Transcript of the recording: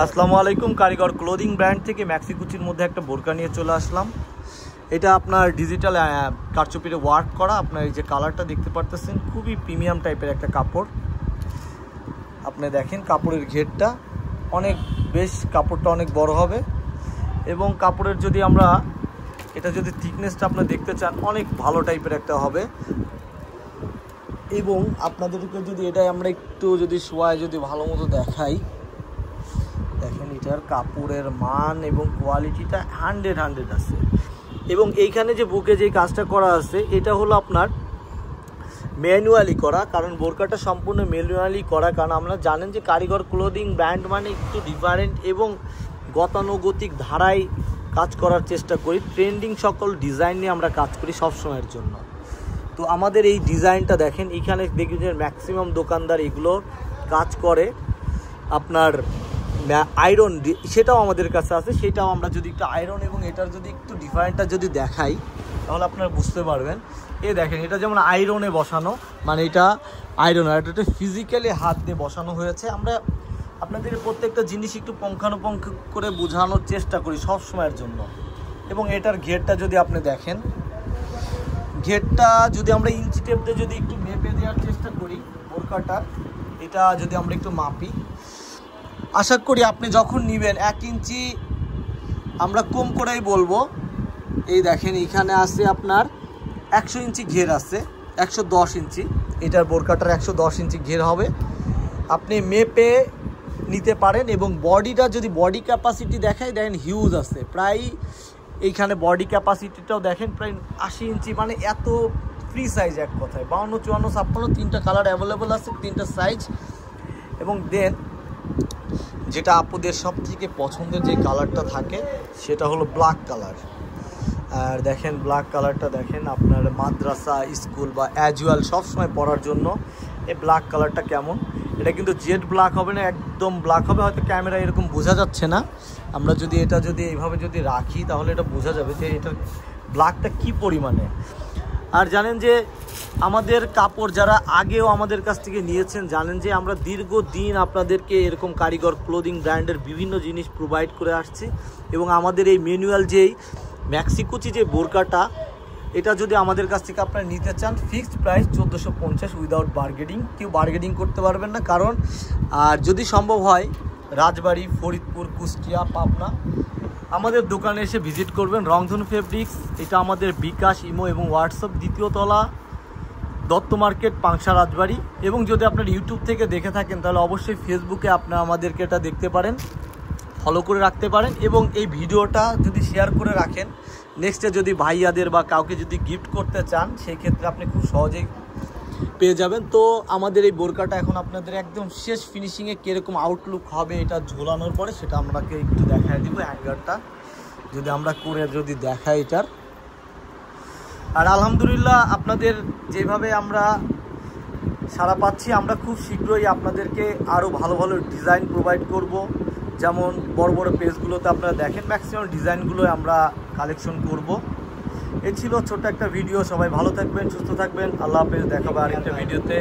আসসালামু আলাইকুম। কারিগর ক্লোদিং ব্র্যান্ড থেকে ম্যাক্সিকুচির মধ্যে একটা বোরকা নিয়ে চলে আসলাম। এটা আপনার ডিজিটাল কারচুপিতে ওয়ার্ক করা। আপনার এই যে কালারটা দেখতে পারতেছেন, খুবই প্রিমিয়াম টাইপের একটা কাপড়। আপনি দেখেন কাপড়ের ঘেরটা অনেক কাপড়টা অনেক বড় হবে এবং কাপড়ের যদি আমরা এটা যদি থিকনেসটা আপনারা দেখতে চান, অনেক ভালো টাইপের একটা হবে। এবং আপনাদেরকে যদি এটা আমরা একটু যদি শোয়ায় যদি ভালো মতো দেখাই, দেখেন এটার কাপড়ের মান এবং কোয়ালিটিটা 100 আছে। এবং এইখানে যে বুকে যে কাজটা করা আছে, এটা হলো আপনার ম্যানুয়ালি করা, কারণ বোরকাটা সম্পূর্ণ ম্যানুয়ালি করা। কারণ আমরা জানেন যে কারিগর ক্লোদিং ব্র্যান্ড মানে একটু ডিফারেন্ট এবং গতানুগতিক ধারায় কাজ করার চেষ্টা করি। ট্রেন্ডিং সকল ডিজাইন নিয়ে আমরা কাজ করি সবসময়ের জন্য। তো আমাদের এই ডিজাইনটা দেখেন, এখানে দেখবেন যে ম্যাক্সিমাম দোকানদার এগুলো কাজ করে আপনার আয়রন, সেটাও আমাদের কাছে আছে। সেটাও আমরা যদি একটু আয়রন এবং এটার যদি একটু ডিফারেন্টটা যদি দেখাই, তাহলে আপনারা বুঝতে পারবেন। দেখেন এটা যেমন আয়রনে বসানো, মানে এটা আয়রন, আর এটা ফিজিক্যালি হাত দিয়ে বসানো হয়েছে। আমরা আপনাদের প্রত্যেকটা জিনিস একটু পুঙ্খানুপুঙ্খ করে বোঝানোর চেষ্টা করি সব সময়ের জন্য। এবং এটার ঘেরটা যদি আপনি দেখেন, ঘেরটা যদি আমরা ইঞ্চি টেপ দিয়ে যদি একটু মেপে দেওয়ার চেষ্টা করি বোরকাটা, এটা যদি আমরা একটু মাপি, আশা করি আপনি যখন নেবেন 1 ইঞ্চি আমরা কম করেই বলবো। এই দেখেন এখানে আছে আপনার 100 ইঞ্চি ঘের আছে, 110 ইঞ্চি। এটার বোরকাটার 110 ইঞ্চি ঘের হবে, আপনি মেপে নিতে পারেন। এবং বডিটা যদি বডি ক্যাপাসিটি দেখাই, দেখেন হিউজ আছে প্রায়। এইখানে বডি ক্যাপাসিটিটাও দেখেন প্রায় 80 ইঞ্চি, মানে এত ফ্রি সাইজ এক কথায়। 52, 54, 56 তিনটা কালার অ্যাভেলেবল আছে, তিনটা সাইজ। এবং দেন যেটা আপুদের সব থেকে পছন্দের যে কালারটা থাকে, সেটা হলো ব্ল্যাক কালার। আর দেখেন ব্ল্যাক কালারটা দেখেন আপনার মাদ্রাসা, স্কুল বা অ্যাজুয়াল সবসময় পরার জন্য এই ব্ল্যাক কালারটা কেমন। এটা কিন্তু জেড ব্ল্যাক হবে না, একদম ব্ল্যাক হবে। হয়তো ক্যামেরা এরকম বোঝা যাচ্ছে না, আমরা যদি এটা যদি এইভাবে যদি রাখি, তাহলে এটা বোঝা যাবে যে এটা ব্ল্যাকটা কী পরিমাণে। আর জানেন যে আমাদের কাপড় যারা আগেও আমাদের কাছ থেকে নিয়েছেন, জানেন যে আমরা দীর্ঘদিন আপনাদেরকে এরকম কারিগর ক্লোদিং ব্র্যান্ডের বিভিন্ন জিনিস প্রোভাইড করে আসছি। এবং আমাদের এই ম্যানুয়াল যেই ম্যাক্সিকুচি যে বোরকাটা, এটা যদি আমাদের কাছ থেকে আপনারা নিতে চান, ফিক্সড প্রাইস 1450 উইদাউট বার্গেনিং। কেউ বার্গেনিং করতে পারবেন না। কারণ আর যদি সম্ভব হয় রাজবাড়ি, ফরিদপুর, কুষ্টিয়া, পাবনা আমাদের দোকানে এসে ভিজিট করবেন। রংধনু ফেব্রিক্স, এটা আমাদের বিকাশ, ইমো এবং হোয়াটসঅ্যাপ, 2য় তলা, দত্ত মার্কেট, পাংশা, রাজবাড়ি। এবং যদি আপনার ইউটিউব থেকে দেখে থাকেন, তাহলে অবশ্যই ফেসবুকে আপনারা আমাদেরকে এটা দেখতে পারেন, ফলো করে রাখতে পারেন। এবং এই ভিডিওটা যদি শেয়ার করে রাখেন, নেক্সটে যদি ভাইয়াদের বা কাউকে যদি গিফট করতে চান, সেই ক্ষেত্রে আপনি খুব সহজেই পেয়ে যাবেন। তো আমাদের এই বোরকাটা এখন আপনাদের একদম শেষ ফিনিশিংয়ে কীরকম আউটলুক হবে এটা ঝোলানোর পরে, সেটা আপনাকে একটু দেখায় দিব। হ্যাঙ্গারটা যদি আমরা করে যদি দেখাই এটার। আর আলহামদুলিল্লাহ আপনাদের যেভাবে আমরা সাড়া পাচ্ছি, আমরা খুব শীঘ্রই আপনাদেরকে আরও ভালো ভালো ডিজাইন প্রোভাইড করব। যেমন বড় বড় পেজগুলোতে আপনারা দেখেন ম্যাক্সিমাম ডিজাইনগুলো আমরা কালেকশন করব। এই ছিল ছোট্ট একটা ভিডিও। সবাই ভালো থাকবেন, সুস্থ থাকবেন। আল্লাহ হাফেজ, দেখাবে আরেকটা ভিডিওতে।